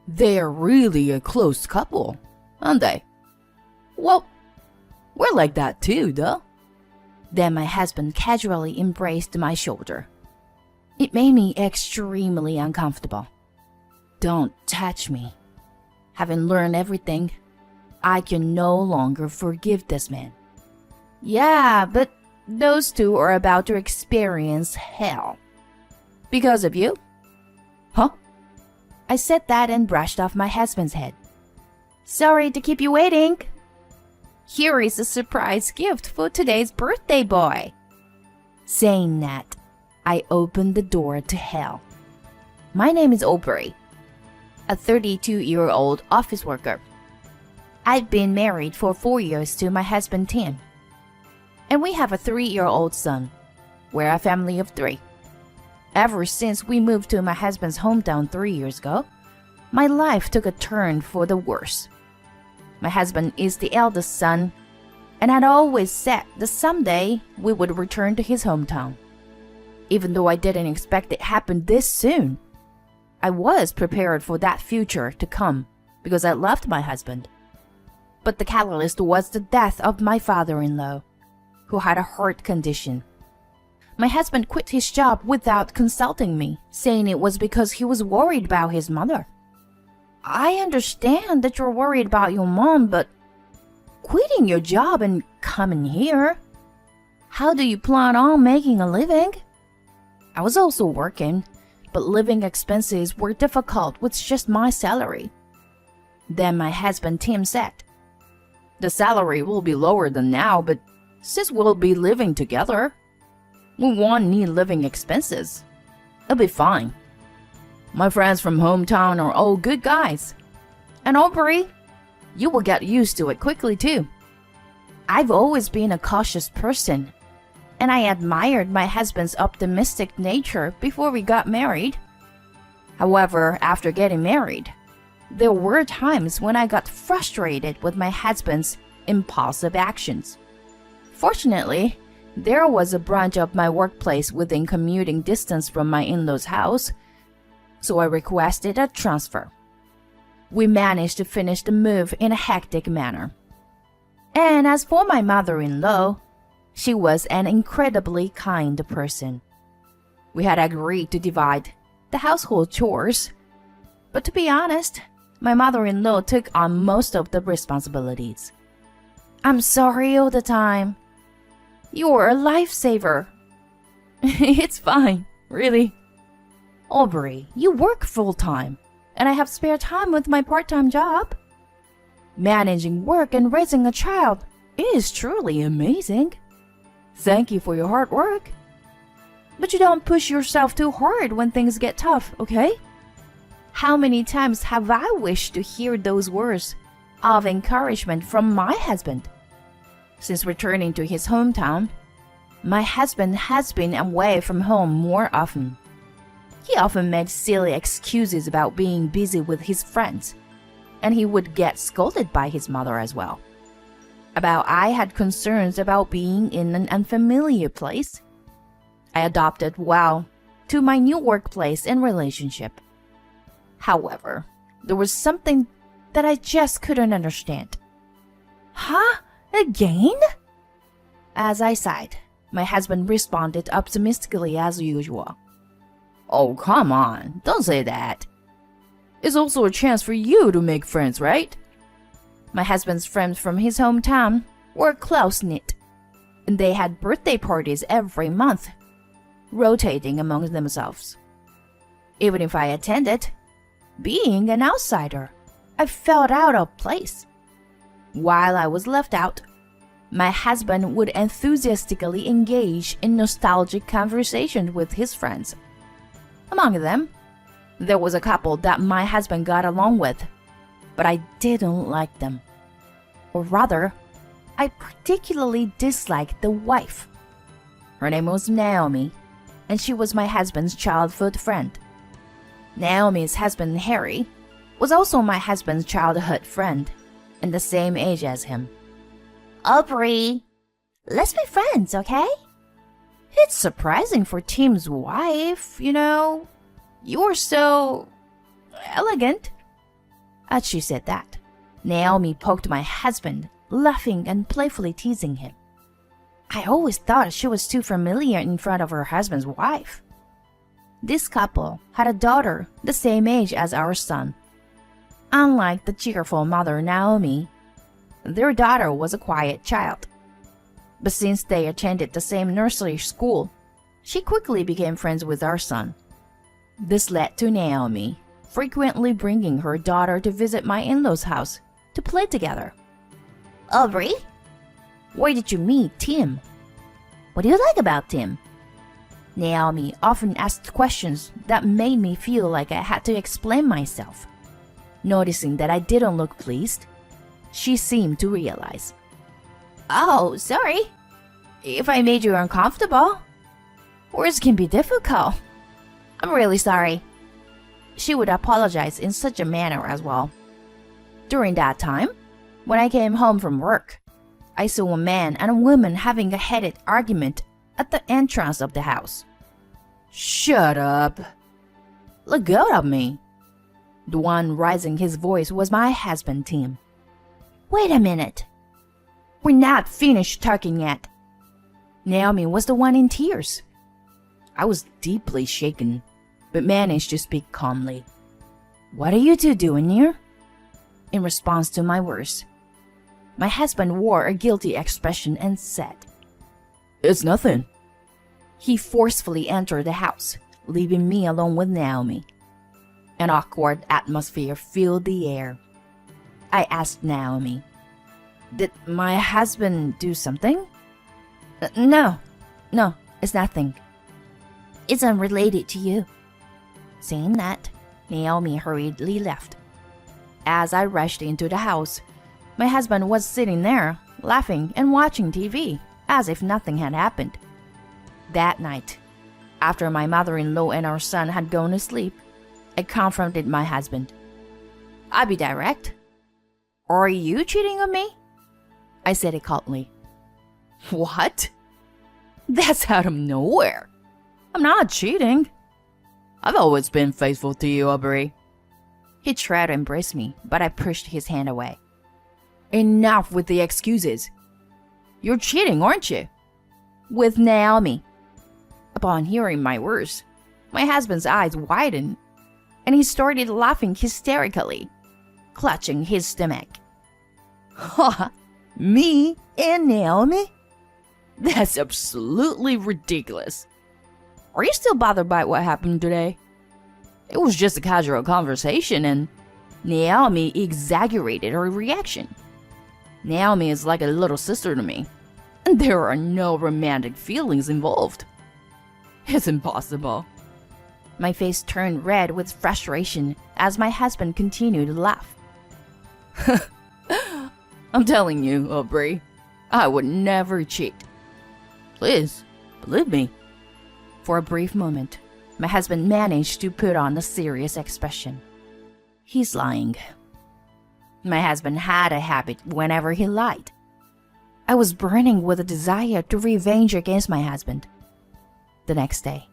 They're really a close couple, aren't they? Well, we're like that too, though. Then my husband casually embraced my shoulder. It made me extremely uncomfortable. Don't touch me. Having learned everything, I can no longer forgive this man. Yeah, but those two are about to experience hell. Because of you? Huh? I said that and brushed off my husband's head. Sorry to keep you waiting. Here is a surprise gift for today's birthday boy. Saying that, I opened the door to hell. My name is Aubrey, a 32-year-old office worker. I've been married for 4 years to my husband Tim, and we have a 3-year-old son. We're a family of 3. Ever since we moved to my husband's hometown 3 years ago, my life took a turn for the worse. My husband is the eldest son, and had always said that someday we would return to his hometown. Even though I didn't expect it happened this soon, I was prepared for that future to come because I loved my husband. But the catalyst was the death of my father-in-law, who had a heart condition. My husband quit his job without consulting me, saying it was because he was worried about his mother. I understand that you're worried about your mom, but quitting your job and coming here? How do you plan on making a living? I was also working, but living expenses were difficult with just my salary. Then my husband Tim said, The salary will be lower than now, but since we'll be living together, we won't need living expenses. It'll be fine. My friends from hometown are all good guys. And Aubrey, you will get used to it quickly too. I've always been a cautious person, and I admired my husband's optimistic nature before we got married. However, after getting married, there were times when I got frustrated with my husband's impulsive actions. Fortunately, there was a branch of my workplace within commuting distance from my in-laws' house, so I requested a transfer. We managed to finish the move in a hectic manner. And as for my mother-in-law, she was an incredibly kind person. We had agreed to divide the household chores, but to be honest, my mother-in-law took on most of the responsibilities. I'm sorry all the time. You're a lifesaver. It's fine, really. Aubrey, you work full-time, and I have spare time with my part-time job. Managing work and raising a child is truly amazing. Thank you for your hard work. But you don't push yourself too hard when things get tough, okay? How many times have I wished to hear those words of encouragement from my husband? Since returning to his hometown, my husband has been away from home more often. He often made silly excuses about being busy with his friends, and he would get scolded by his mother as well. About I had concerns about being in an unfamiliar place. I adopted well to my new workplace and relationship. However, there was something that I just couldn't understand. Huh? Again? As I sighed, my husband responded optimistically as usual. Oh, come on, don't say that. It's also a chance for you to make friends, right? My husband's friends from his hometown were close-knit, and they had birthday parties every month, rotating among themselves. Even if I attended, being an outsider, I felt out of place. While I was left out, my husband would enthusiastically engage in nostalgic conversations with his friends. Among them, there was a couple that my husband got along with, but I didn't like them. Or rather, I particularly disliked the wife. Her name was Naomi, and she was my husband's childhood friend. Naomi's husband, Harry, was also my husband's childhood friend, and the same age as him. Aubrey, let's be friends, okay? It's surprising for Tim's wife, you know. You're so elegant. As she said that, Naomi poked my husband, laughing and playfully teasing him. I always thought she was too familiar in front of her husband's wife. This couple had a daughter the same age as our son. Unlike the cheerful mother Naomi, their daughter was a quiet child. But since they attended the same nursery school, she quickly became friends with our son. This led to Naomi frequently bringing her daughter to visit my in-laws' house to play together. Aubrey, where did you meet Tim? What do you like about Tim? Naomi often asked questions that made me feel like I had to explain myself. Noticing that I didn't look pleased, she seemed to realize. Oh, sorry. If I made you uncomfortable. Words can be difficult. I'm really sorry. She would apologize in such a manner as well. During that time, when I came home from work, I saw a man and a woman having a heated argument at the entrance of the house. Shut up. Let go of me. The one raising his voice was my husband, Tim. Wait a minute. We're not finished talking yet. Naomi was the one in tears. I was deeply shaken, but managed to speak calmly. What are you two doing here? In response to my words, my husband wore a guilty expression and said, It's nothing. He forcefully entered the house, leaving me alone with Naomi. An awkward atmosphere filled the air. I asked Naomi, Did my husband do something? No, it's nothing. It's unrelated to you. Saying that, Naomi hurriedly left. As I rushed into the house, my husband was sitting there, laughing and watching TV, as if nothing had happened. That night, after my mother-in-law and our son had gone to sleep, I confronted my husband. I'll be direct. Are you cheating on me? I said it coldly. What? That's out of nowhere. I'm not cheating. I've always been faithful to you, Aubrey. He tried to embrace me, but I pushed his hand away. Enough with the excuses. You're cheating, aren't you? With Naomi. Upon hearing my words, my husband's eyes widened, and he started laughing hysterically, clutching his stomach. Ha! Me and Naomi? That's absolutely ridiculous. Are you still bothered by what happened today? It was just a casual conversation and Naomi exaggerated her reaction. Naomi is like a little sister to me, and there are no romantic feelings involved. It's impossible. My face turned red with frustration as my husband continued to laugh. I'm telling you, Aubrey, I would never cheat. Please, believe me. For a brief moment, my husband managed to put on a serious expression. He's lying. My husband had a habit whenever he lied. I was burning with a desire to revenge against my husband. The next day,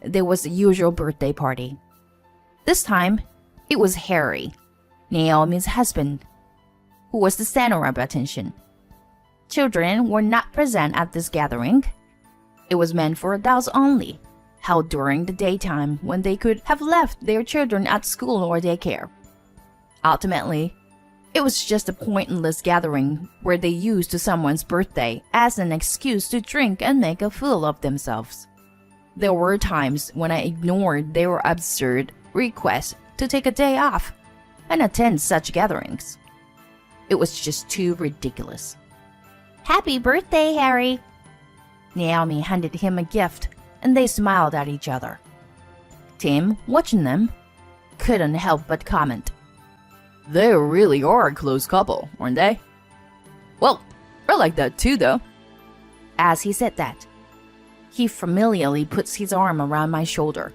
there was the usual birthday party. This time, it was Harry, Naomi's husband, who was the center of attention. Children were not present at this gathering. It was meant for adults only, held during the daytime when they could have left their children at school or daycare. Ultimately, it was just a pointless gathering where they used someone's birthday as an excuse to drink and make a fool of themselves. There were times when I ignored their absurd requests to take a day off and attend such gatherings. It was just too ridiculous. Happy birthday, Harry! Naomi handed him a gift, and they smiled at each other. Tim, watching them, couldn't help but comment. They really are a close couple, aren't they? Well, I like that too, though. As he said that, he familiarly puts his arm around my shoulder.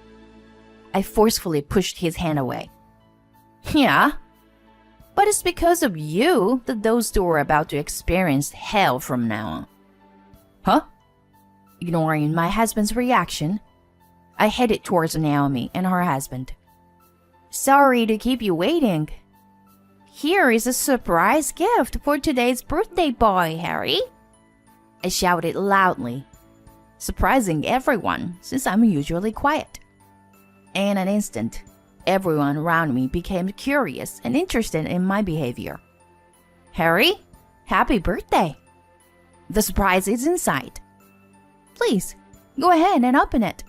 I forcefully pushed his hand away. Yeah, but it's because of you that those two are about to experience hell from now on. Huh? Ignoring my husband's reaction, I headed towards Naomi and her husband. Sorry to keep you waiting. Here is a surprise gift for today's birthday boy, Harry. I shouted loudly, surprising everyone since I'm usually quiet. In an instant, everyone around me became curious and interested in my behavior. Harry, happy birthday! The surprise is inside. Please, go ahead and open it.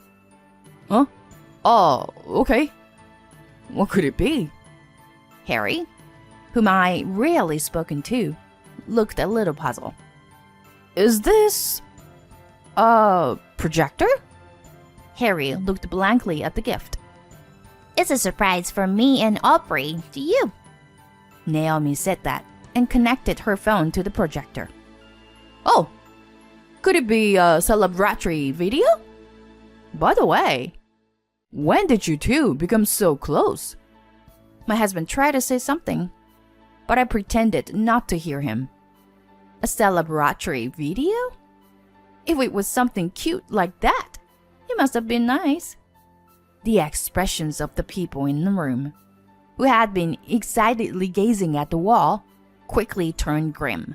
Huh? Oh, okay. What could it be? Harry, whom I rarely spoken to, looked a little puzzled. Is this a projector? Harry looked blankly at the gift. It's a surprise from me and Aubrey to you. Naomi said that and connected her phone to the projector. Oh, could it be a celebratory video? By the way, when did you two become so close? My husband tried to say something, but I pretended not to hear him. A celebratory video? If it was something cute like that, it must have been nice. The expressions of the people in the room, who had been excitedly gazing at the wall, quickly turned grim.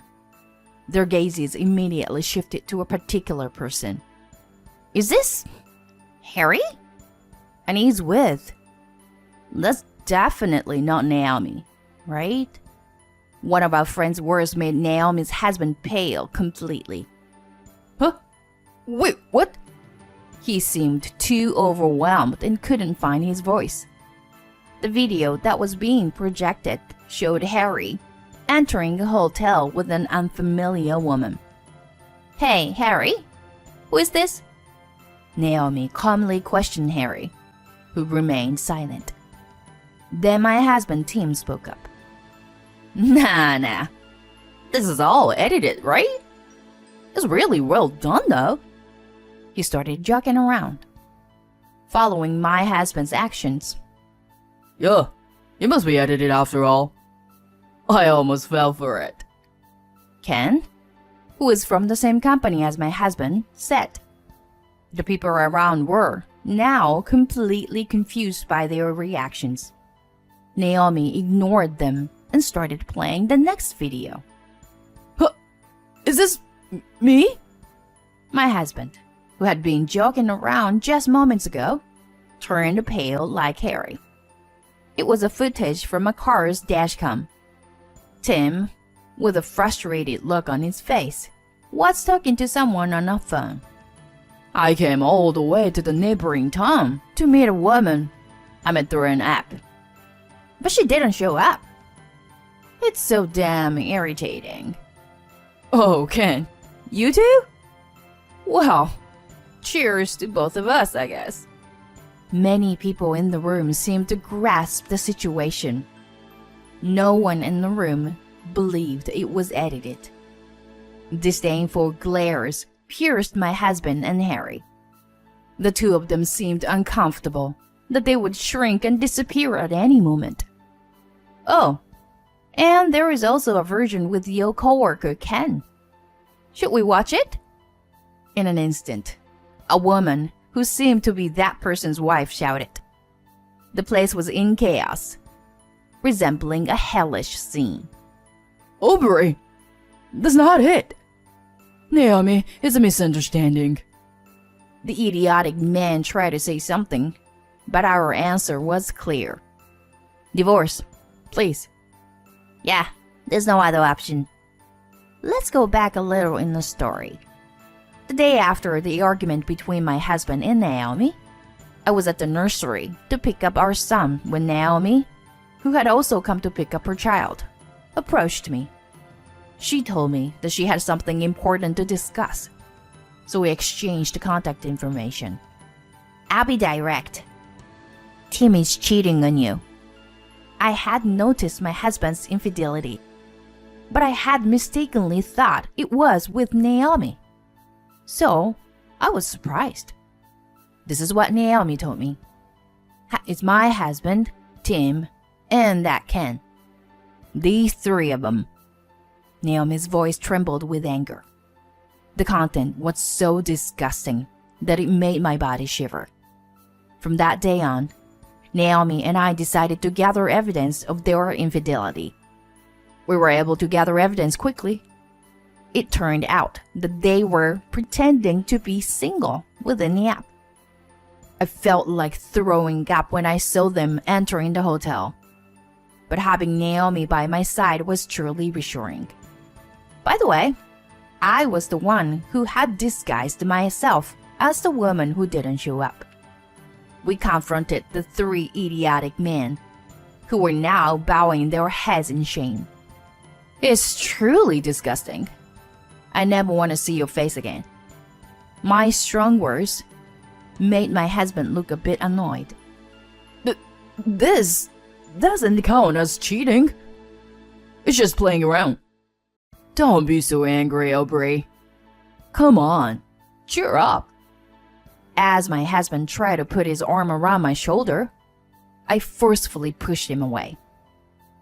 Their gazes immediately shifted to a particular person. Is this Harry? And he's with. That's definitely not Naomi, right? One of our friend's words made Naomi's husband pale completely. Huh? Wait, what? He seemed too overwhelmed and couldn't find his voice. The video that was being projected showed Harry entering a hotel with an unfamiliar woman. Hey, Harry? Who is this? Naomi calmly questioned Harry, who remained silent. Then my husband Tim spoke up. Nah. This is all edited, right? It's really well done, though. He started joking around, following my husband's actions. Yeah, it must be edited after all. I almost fell for it. Ken, who is from the same company as my husband, said. The people around were now completely confused by their reactions. Naomi ignored them and started playing the next video. Huh? Is this me? My husband, who had been joking around just moments ago, turned pale like Harry. It was a footage from a car's dashcam. Tim, with a frustrated look on his face, was talking to someone on a phone. I came all the way to the neighboring town to meet a woman I met through an app. But she didn't show up. It's so damn irritating. Oh, Ken, you too? Well, cheers to both of us, I guess. Many people in the room seemed to grasp the situation. No one in the room believed it was edited. Disdainful glares pierced my husband and Harry. The two of them seemed uncomfortable, that they would shrink and disappear at any moment. Oh, and there is also a version with your coworker Ken. Should we watch it? In an instant, a woman who seemed to be that person's wife shouted. The place was in chaos, resembling a hellish scene. Aubrey, that's not it. Naomi, it's a misunderstanding. The idiotic man tried to say something, but our answer was clear. Divorce, please. Yeah, there's no other option. Let's go back a little in the story. The day after the argument between my husband and Naomi, I was at the nursery to pick up our son when Naomi, who had also come to pick up her child, approached me. She told me that she had something important to discuss, so we exchanged contact information. I'll be direct. Tim is cheating on you. I had noticed my husband's infidelity, but I had mistakenly thought it was with Naomi. So, I was surprised. This is what Naomi told me. It's my husband, Tim, and that Ken. These three of them. Naomi's voice trembled with anger. The content was so disgusting that it made my body shiver. From that day on, Naomi and I decided to gather evidence of their infidelity We were able to gather evidence quickly. It turned out that they were pretending to be single within the app. I felt like throwing up when I saw them entering the hotel. But having Naomi by my side was truly reassuring. By the way, I was the one who had disguised myself as the woman who didn't show up. We confronted the three idiotic men, who were now bowing their heads in shame. It's truly disgusting. I never want to see your face again. My strong words made my husband look a bit annoyed. This doesn't count as cheating. It's just playing around. Don't be so angry, Aubrey. Come on, cheer up. As my husband tried to put his arm around my shoulder, I forcefully pushed him away.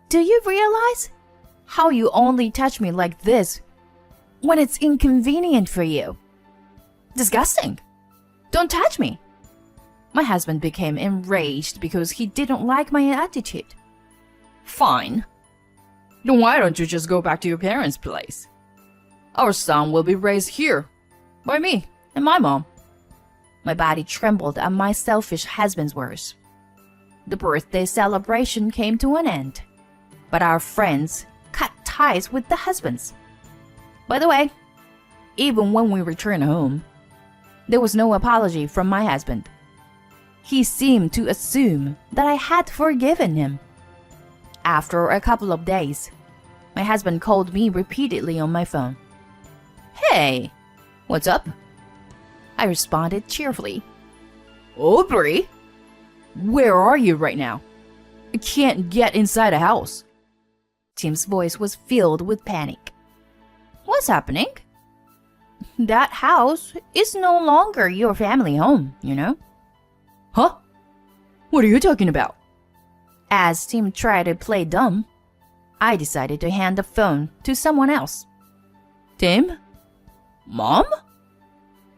Do you realize how you only touch me like this when it's inconvenient for you? Disgusting. Don't touch me. My husband became enraged because he didn't like my attitude. Fine. Then why don't you just go back to your parents' place? Our son will be raised here by me and my mom. My body trembled at my selfish husband's words. The birthday celebration came to an end, but our friends cut ties with the husbands. By the way, even when we returned home, there was no apology from my husband. He seemed to assume that I had forgiven him. After a couple of days, my husband called me repeatedly on my phone. Hey, what's up? I responded cheerfully. Aubrey? Where are you right now? I can't get inside a house. Tim's voice was filled with panic. What's happening? That house is no longer your family home, you know? Huh? What are you talking about? As Tim tried to play dumb, I decided to hand the phone to someone else. Tim? Mom?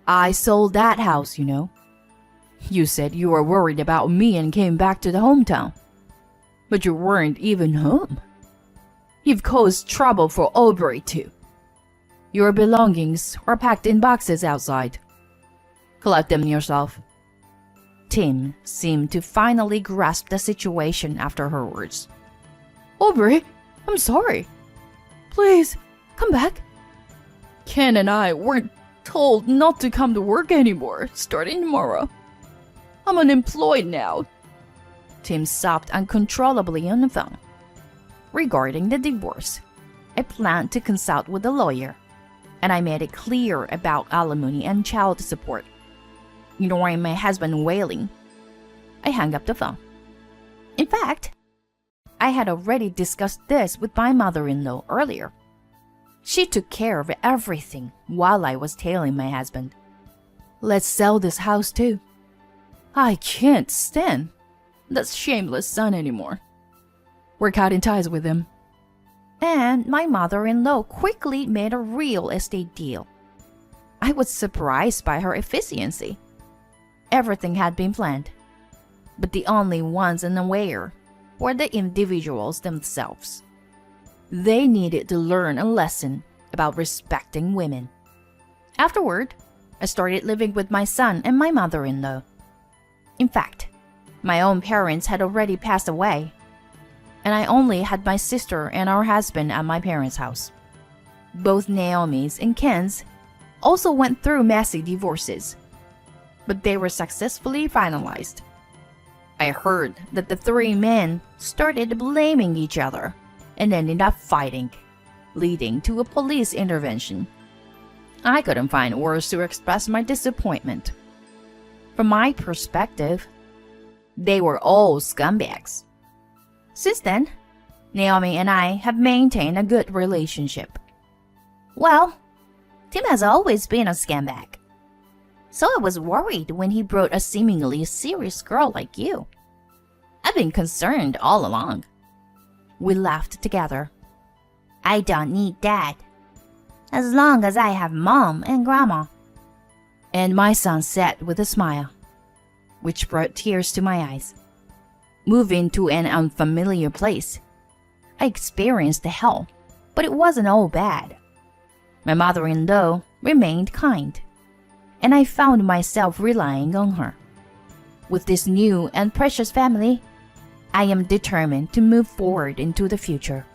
I sold that house, you know. You said you were worried about me and came back to the hometown. But you weren't even home. You've caused trouble for Aubrey too. Your belongings are packed in boxes outside. Collect them yourself. Tim seemed to finally grasp the situation after her words. Aubrey, I'm sorry. Please, come back. Ken and I weren't told not to come to work anymore starting tomorrow. I'm unemployed now. Tim sobbed uncontrollably on the phone. Regarding the divorce, I planned to consult with a lawyer, and I made it clear about alimony and child support. Ignoring my husband wailing, I hung up the phone. In fact, I had already discussed this with my mother-in-law earlier. She took care of everything while I was tailing my husband. Let's sell this house too. I can't stand that shameless son anymore. We're cutting ties with him. And my mother-in-law quickly made a real estate deal. I was surprised by her efficiency. Everything had been planned, but the only ones unaware were the individuals themselves. They needed to learn a lesson about respecting women. Afterward, I started living with my son and my mother-in-law. In fact, my own parents had already passed away, and I only had my sister and our husband at my parents' house. Both Naomi's and Ken's also went through messy divorces, but they were successfully finalized. I heard that the three men started blaming each other and ended up fighting, leading to a police intervention. I couldn't find words to express my disappointment. From my perspective, they were all scumbags. Since then, Naomi and I have maintained a good relationship. Well, Tim has always been a scumbag. So I was worried when he brought a seemingly serious girl like you. I've been concerned all along. We laughed together. I don't need dad, as long as I have mom and grandma. And my son said with a smile, which brought tears to my eyes. Moving to an unfamiliar place, I experienced the hell but it wasn't all bad. My mother-in-law remained kind, and I found myself relying on her. With this new and precious family, I am determined to move forward into the future.